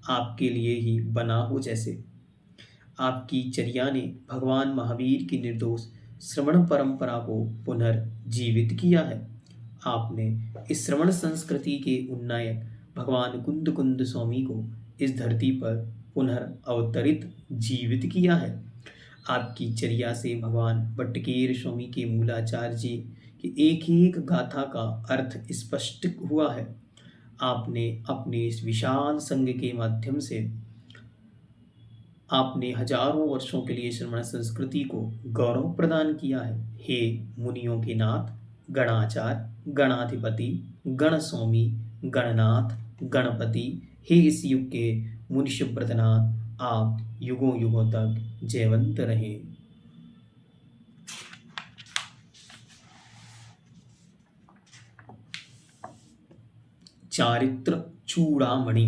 आपके लिए ही बना हो जैसे। आपकी चर्या ने भगवान महावीर की निर्दोष श्रवण परंपरा को पुनर्जीवित किया है। आपने इस श्रवण संस्कृति के उन्नायक भगवान कुंद कुंद स्वामी को इस धरती पर पुनर्अवतरित जीवित किया है। आपकी चर्या से भगवान बट्टकेर स्वामी के मूलाचार्य जी की एक एक गाथा का अर्थ स्पष्ट हुआ है। आपने अपने इस विशाल संघ के माध्यम से आपने हजारों वर्षों के लिए श्रमण संस्कृति को गौरव प्रदान किया है। हे मुनियों के नाथ, गणाचार्य, गणाधिपति, गण स्वामी, गणनाथ, गणपति, हे इस युग के मुनि सुब्रतनाथ, आप युगों युगों तक जयवंत रहें। चारित्र चूड़ामणि।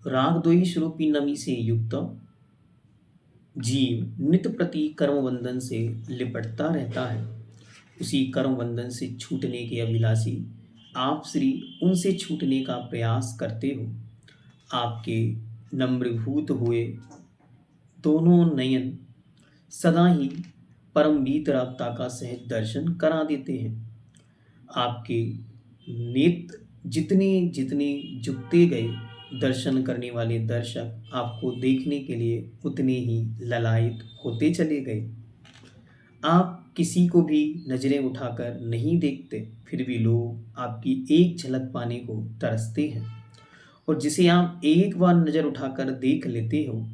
राग द्वेष रूपी नमी से युक्त जीव नित्य प्रति कर्म बंधन से लिपटता रहता है। उसी कर्म बंधन से छूटने के अभिलाषी आप श्री उनसे छूटने का प्रयास करते हो। आपके नम्रभूत हुए दोनों नयन सदा ही परम वीतरागता का सहज दर्शन करा देते हैं। आपके नेत्र जितने जितने झुकते गए, दर्शन करने वाले दर्शक आपको देखने के लिए उतने ही ललायित होते चले गए। आप किसी को भी नज़रें उठाकर नहीं देखते, फिर भी लोग आपकी एक झलक पाने को तरसते हैं। और जिसे आप एक बार नज़र उठाकर देख लेते हो,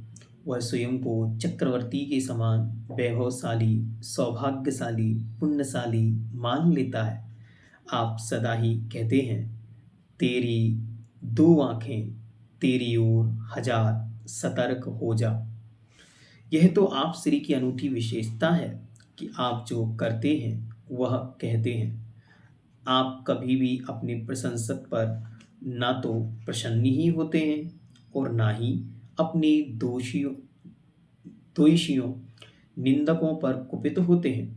वह स्वयं को चक्रवर्ती के समान वैभवशाली, सौभाग्यशाली, पुण्यशाली मान लेता है। आप सदा ही कहते हैं, तेरी दो आंखें, तेरी ओर हजार सतर्क हो जा। यह तो आप श्री की अनूठी विशेषता है कि आप जो करते हैं वह कहते हैं। आप कभी भी अपने प्रशंसक पर ना तो प्रसन्न ही होते हैं और ना ही अपने द्वेषियों निंदकों पर कुपित होते हैं।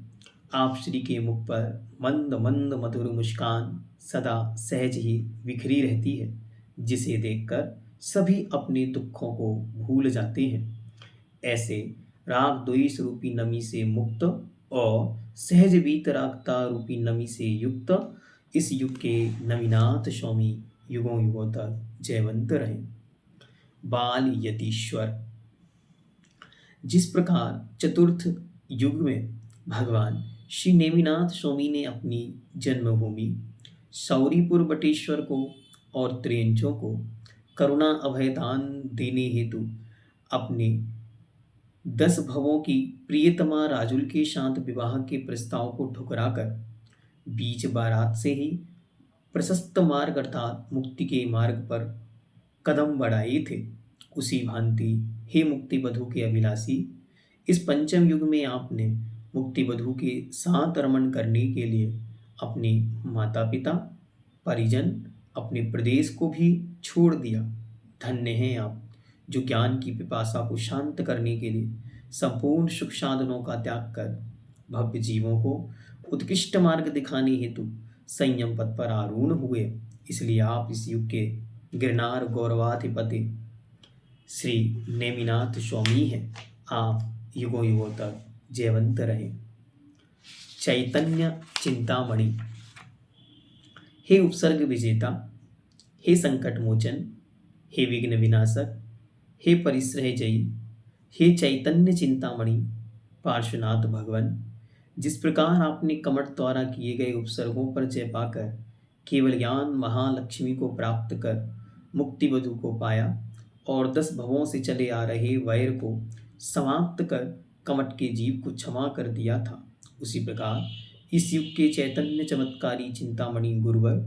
आप श्री के मुख पर मंद मंद मधुर मुस्कान सदा सहज ही बिखरी रहती है, जिसे देखकर सभी अपने दुखों को भूल जाते हैं। ऐसे राग द्वेष रूपी नमी से मुक्त और सहज वीतरागता रूपी नमी से युक्त इस युग के नवीनाथ स्वामी युगों युगों तक जयवंत रहे। बाल यतीश्वर। जिस प्रकार चतुर्थ युग में भगवान श्री नेमिनाथ स्वामी ने अपनी जन्मभूमि सौरीपुर बटेश्वर को और त्रियंचों को करुणा अभयदान देने हेतु अपने 10 भवों की प्रियतमा राजुल के साथ विवाह के प्रस्ताव को ठुकराकर बीच बारात से ही प्रशस्त मार्ग अर्थात मुक्ति के मार्ग पर कदम बढ़ाए थे, उसी भांति हे मुक्ति बधू के अभिलाषी, इस पंचम युग में आपने मुक्ति बधू के साथ रमण करने के लिए अपने माता पिता, परिजन, अपने प्रदेश को भी छोड़ दिया। धन्य हैं आप, जो ज्ञान की पिपासा को शांत करने के लिए संपूर्ण सुख साधनों का त्याग कर भव्य जीवों को उत्कृष्ट मार्ग दिखाने हेतु संयम पथ पर आरूढ़ हुए। इसलिए आप इस युग के गिरनार गौरवाधिपति श्री नेमिनाथ स्वामी हैं। आप युगों युगों तक जयवंत रहे। चैतन्य चिंतामणि। हे उपसर्ग विजेता, हे संकट मोचन, हे विघ्न विनाशक, हे परिश्रय जयी, हे चैतन्य चिंतामणि पार्श्वनाथ भगवान, जिस प्रकार आपने कमठ द्वारा किए गए उपसर्गों पर जय पाकर केवल ज्ञान महालक्ष्मी को प्राप्त कर मुक्ति बधू को पाया और 10 भवों से चले आ रहे वैर को समाप्त कर कमठ के जीव को क्षमा कर दिया था, उसी प्रकार इस युग के चैतन्य चमत्कारी चिंतामणि गुरुवर,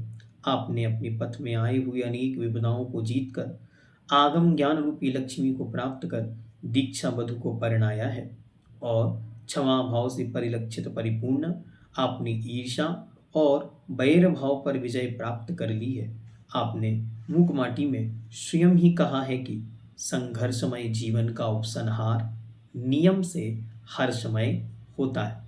आपने अपने पथ में आए हुए अनेक विपदाओं को जीतकर आगम ज्ञान रूपी लक्ष्मी को प्राप्त कर दीक्षा बधू को परिणाया है और क्षमा भाव से परिलक्षित परिपूर्ण आपने ईर्षा और बैर भाव पर विजय प्राप्त कर ली है। आपने मूक माटी में स्वयं ही कहा है कि संघर्षमय जीवन का उपसंहार नियम से हर समय होता है।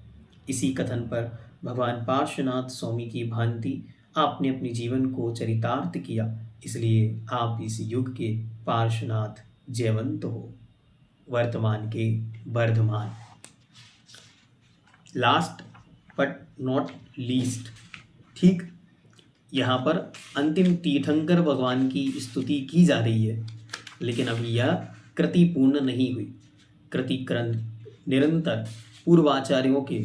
इसी कथन पर भगवान पार्श्वनाथ स्वामी की भांति आपने अपने जीवन को चरितार्थ किया, इसलिए आप इस युग के पार्श्वनाथ जयवंत हो। वर्तमान के Vardhaman. Last but not least. ठीक यहाँ पर अंतिम तीर्थंकर भगवान की स्तुति की जा रही है, लेकिन अभी यह कृति पूर्ण नहीं हुई। कृति निरंतर पूर्वाचार्यों के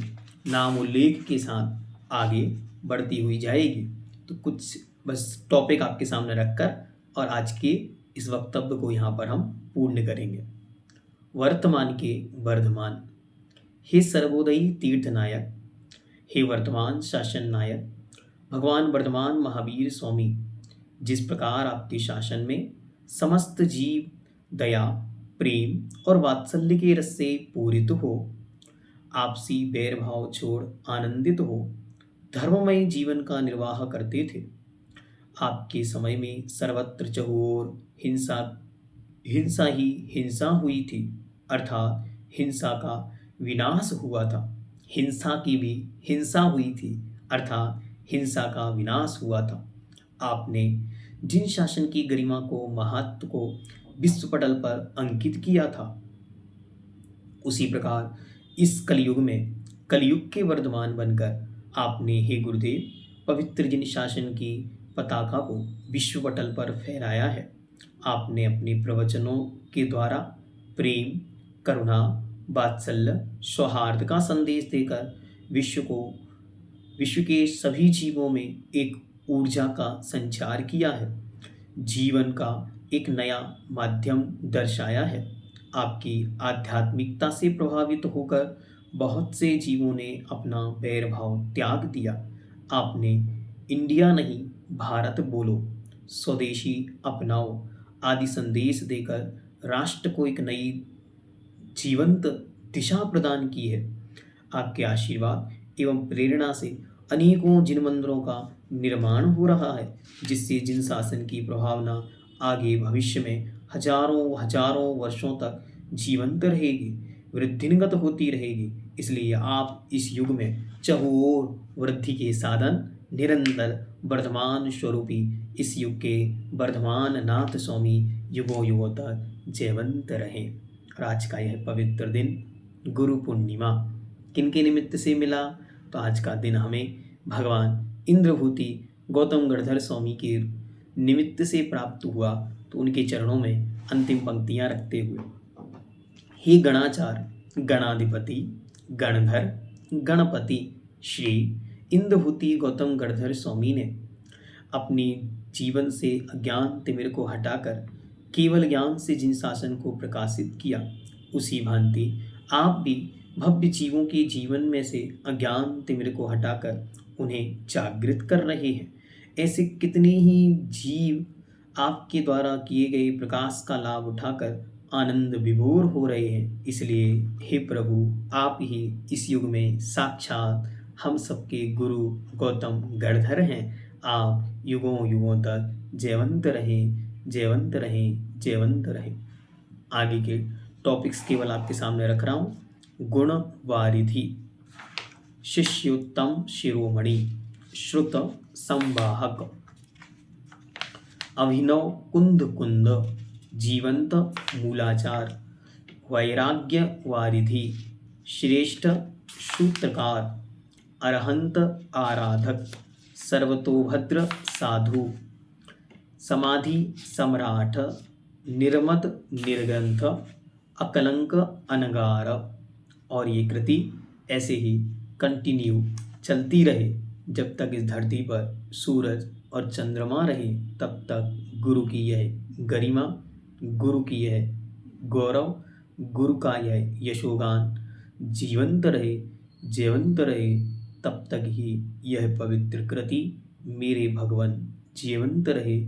नाम उल्लेख के साथ आगे बढ़ती हुई जाएगी। तो कुछ बस टॉपिक आपके सामने रखकर और आज के इस वक्तव्य को यहाँ पर हम पूर्ण करेंगे। वर्तमान के वर्धमान। हे सर्वोदयी तीर्थ नायक, हे वर्तमान शासन नायक, भगवान वर्धमान महावीर स्वामी, जिस प्रकार आपके शासन में समस्त जीव दया, प्रेम और वात्सल्य के रस से पूरित हो, आपसी बैर भाव छोड़ आनंदित हो, धर्ममय जीवन का निर्वाह करते थे। आपके समय में सर्वत्र चहुओर हिंसा ही हिंसा हुई थी, अर्थात हिंसा का विनाश हुआ था। हिंसा की भी हिंसा हुई थी, अर्थात हिंसा का विनाश हुआ था। आपने जिन शासन की गरिमा को, महत्व को विश्व पटल पर अंकित किया था, उसी प्रकार इस कलयुग में कलयुग के वर्धमान बनकर आपने, हे गुरुदेव, पवित्र जिन शासन की पताका को विश्व पटल पर फहराया है। आपने अपने प्रवचनों के द्वारा प्रेम, करुणा वात्सल्य सौहार्द का संदेश देकर विश्व के सभी जीवों में एक ऊर्जा का संचार किया है, जीवन का एक नया माध्यम दर्शाया है। आपकी आध्यात्मिकता से प्रभावित होकर बहुत से जीवों ने अपना वैर भाव त्याग दिया। आपने इंडिया नहीं भारत बोलो, स्वदेशी अपनाओ आदि संदेश देकर राष्ट्र को एक नई जीवंत दिशा प्रदान की है। आपके आशीर्वाद एवं प्रेरणा से अनेकों जिन मंदिरों का निर्माण हो रहा है, जिससे जिन शासन की प्रभावना आगे भविष्य में हजारों हजारों वर्षों तक जीवंत रहेगी, वृद्धिंगत होती रहेगी। इसलिए आप इस युग में चहुओर वृद्धि के साधन निरंतर वर्धमान स्वरूपी इस युग के वर्धमान नाथ स्वामी युगों युगों तक जयवंत रहें। और आज का यह पवित्र दिन गुरु पूर्णिमा किनके निमित्त से मिला, तो आज का दिन हमें भगवान इंद्रभूति गौतम गणधर स्वामी के निमित्त से प्राप्त हुआ। तो उनके चरणों में अंतिम पंक्तियां रखते हुए, हे गणाचार गणाधिपति गणधर गणपति श्री इंद्रभूति गौतम गणधर स्वामी ने अपनी जीवन से अज्ञान तिमिर को हटाकर केवल ज्ञान से जिन शासन को प्रकाशित किया, उसी भांति आप भी भव्य जीवों के जीवन में से अज्ञान तिमिर को हटाकर उन्हें जागृत कर रहे हैं। ऐसे कितने ही जीव आपके द्वारा किए गए प्रकाश का लाभ उठाकर आनंद विभोर हो रहे हैं। इसलिए हे प्रभु, आप ही इस युग में साक्षात हम सबके गुरु गौतम गणधर हैं। आप युगों युगों तक जयवंत रहें, जयवंत रहें, जयवंत रहें। आगे के टॉपिक्स केवल आपके सामने रख रहा हूँ। गुण वारिधि, शिष्योत्तम शिरोमणि, श्रुत संवाहक, अभिनव कुंद कुंद, जीवंत मूलाचार, वैराग्य वारिधि, श्रेष्ठ सूत्रकार, अरहंत आराधक, सर्वतोभद्र साधु, समाधि सम्राट, निर्मत निर्ग्रंथ, अकलंक अनगार। और ये कृति ऐसे ही कंटिन्यू चलती रहे जब तक इस धरती पर सूरज और चंद्रमा रहे, तब तक गुरु की यह गरिमा, गुरु की यह गौरव, गुरु का यह यशोगान जीवंत रहे, जीवंत रहे। तब तक ही यह पवित्र कृति मेरे भगवान जीवंत रहे,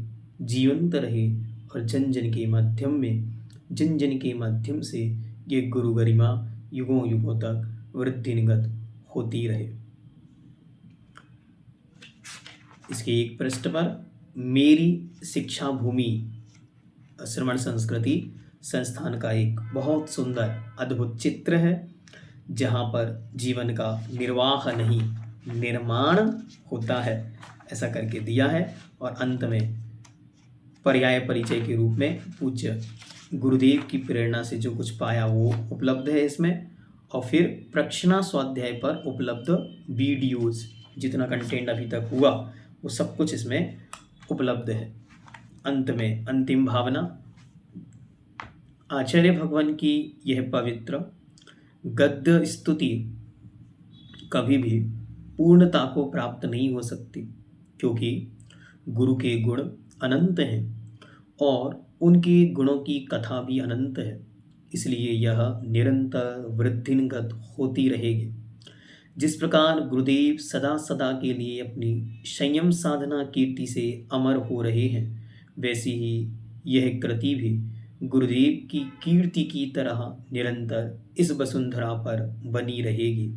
जीवंत रहे। और जन जन के माध्यम में, जन जन के माध्यम से ये गुरु गरिमा युगों युगों तक वृद्धिंगत होती रहे। इसके एक पृष्ठ पर मेरी शिक्षा भूमि श्रवण संस्कृति संस्थान का एक बहुत सुंदर अद्भुत चित्र है, जहाँ पर जीवन का निर्वाह नहीं निर्माण होता है, ऐसा करके दिया है। और अंत में पर्याय परिचय के रूप में पूज्य गुरुदेव की प्रेरणा से जो कुछ पाया वो उपलब्ध है इसमें। और फिर प्रक्षणा स्वाध्याय पर उपलब्ध वीडियोस, जितना कंटेंट अभी तक हुआ वो सब कुछ इसमें उपलब्ध है। अंत में अंतिम भावना, आचार्य भगवान की यह पवित्र गद्य स्तुति कभी भी पूर्णता को प्राप्त नहीं हो सकती, क्योंकि गुरु के गुण अनंत हैं और उनके गुणों की कथा भी अनंत है। इसलिए यह निरंतर वृद्धिंगत होती रहेगी। जिस प्रकार गुरुदेव सदा सदा के लिए अपनी संयम साधना कीर्ति से अमर हो रहे हैं, वैसी ही यह कृति भी गुरुदेव की कीर्ति की तरह निरंतर इस वसुंधरा पर बनी रहेगी।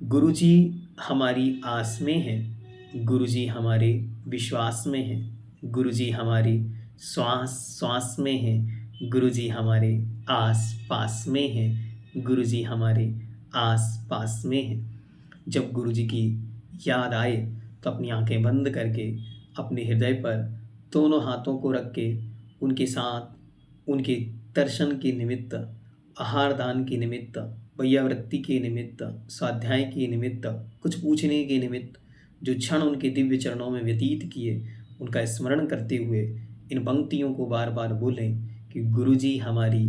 गुरुजी हमारी आस में हैं, गुरुजी हमारे विश्वास में हैं, गुरुजी हमारी श्वास श्वास में हैं, गुरुजी हमारे आस पास में हैं, गुरुजी हमारे आस पास में हैं। जब गुरुजी की याद आए तो अपनी आंखें बंद करके अपने हृदय पर दोनों हाथों को रख के उनके साथ उनके दर्शन के निमित्त, आहार दान के निमित्त, वैयावृत्ति के निमित्त, स्वाध्याय के निमित्त, कुछ पूछने के निमित्त जो क्षण उनके दिव्य चरणों में व्यतीत किए, उनका स्मरण करते हुए इन पंक्तियों को बार बार बोलें कि गुरुजी हमारी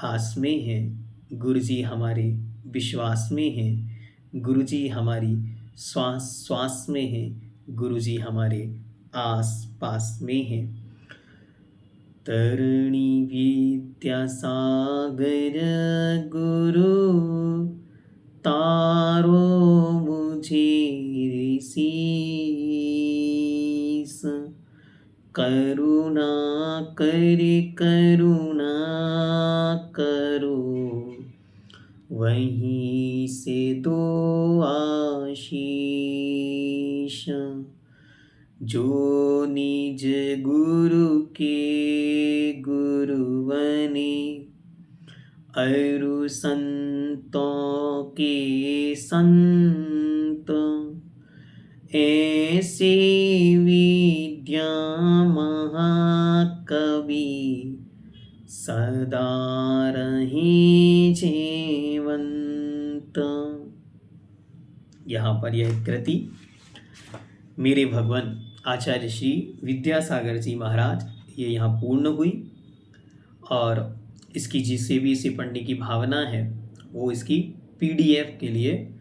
आस में हैं, गुरुजी हमारे विश्वास में हैं, गुरुजी हमारी श्वास श्वास में हैं, गुरुजी हमारे आस पास में हैं। तरणी विद्यासागर गुरु तारो मुझे शीस, करुणा करे करुणा करो, वहीं से दो आशीष। जो निज गुरु के गुरु बने, अरु संतों के संत, ऐसे विद्या महाकवि सदा रहे जीवंत। यहाँ पर यह कृति मेरे भगवान आचार्य श्री विद्यासागर जी महाराज ये यहाँ पूर्ण हुई। और इसकी जिससे भी इसे पढ़ने की भावना है वो इसकी PDF के लिए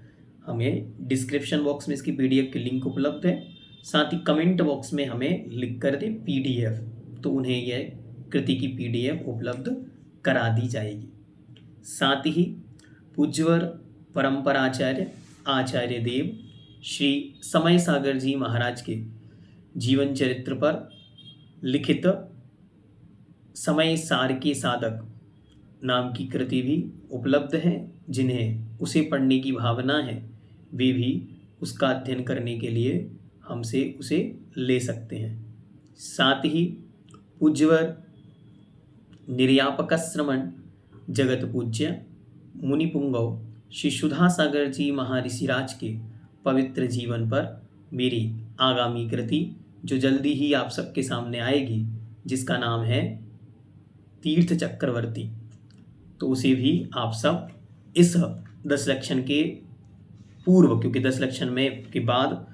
हमें डिस्क्रिप्शन बॉक्स में इसकी PDF की लिंक उपलब्ध है। साथ ही कमेंट बॉक्स में हमें लिख कर दे PDF, तो उन्हें यह कृति की PDF उपलब्ध करा दी जाएगी। साथ ही पूज्यवर परंपराचार्य आचार्य देव श्री समय सागर जी महाराज के जीवन चरित्र पर लिखित समय सार के साधक नाम की कृति भी उपलब्ध है। जिन्हें उसे पढ़ने की भावना है वे भी उसका अध्ययन करने के लिए हमसे उसे ले सकते हैं। साथ ही पूज्यवर निर्यापक श्रमण जगत पूज्य मुनिपुंगव श्री सुधा सागर जी महर्षिराज के पवित्र जीवन पर मेरी आगामी कृति जो जल्दी ही आप सबके सामने आएगी, जिसका नाम है तीर्थ चक्रवर्ती, तो उसे भी आप सब इस 10 लक्षण के पूर्व, क्योंकि 10 लक्षण में के बाद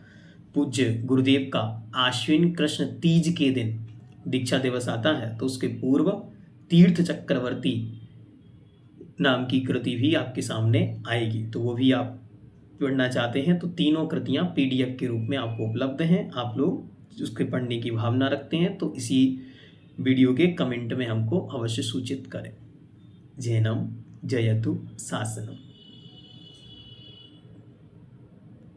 पूज्य गुरुदेव का आश्विन कृष्ण तीज के दिन दीक्षा दिवस आता है, तो उसके पूर्व तीर्थ चक्रवर्ती नाम की कृति भी आपके सामने आएगी। तो वो भी आप पढ़ना चाहते हैं तो तीनों कृतियां PDF के रूप में आपको उपलब्ध हैं। आप लोग उसके पढ़ने की भावना रखते हैं तो इसी वीडियो के कमेंट में हमको अवश्य सूचित करें। जैनम जयतु शासनम।